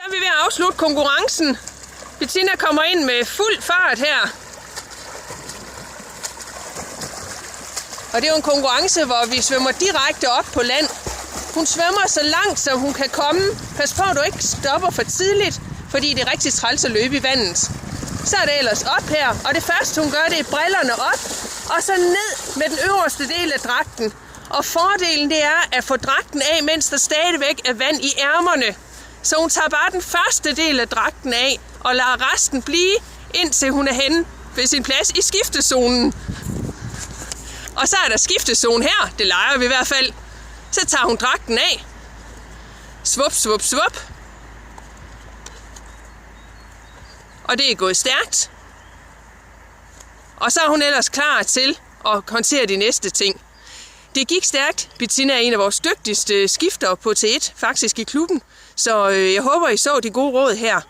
Så er vi ved at afslutte konkurrencen. Bettina kommer ind med fuld fart her. Og det er jo en konkurrence, hvor vi svømmer direkte op på land. Hun svømmer så langt, som hun kan komme. Pas på, at du ikke stopper for tidligt, fordi det er rigtig træls at løbe i vandet. Så er det ellers op her, og det første hun gør, det er brillerne op, og så ned med den øverste del af dragten. Og fordelen det er at få dragten af, mens der stadigvæk er vand i ærmerne. Så hun tager bare den første del af dragten af, og lader resten blive, indtil hun er henne ved sin plads i skiftezonen. Og så er der skiftezone her, det leger vi i hvert fald. Så tager hun dragten af. Svup, svup, svup. Og det er gået stærkt. Og så er hun ellers klar til at håndtere de næste ting. Det gik stærkt. Bettina er en af vores dygtigste skiftere på T1, faktisk i klubben. Så jeg håber, I så de gode råd her.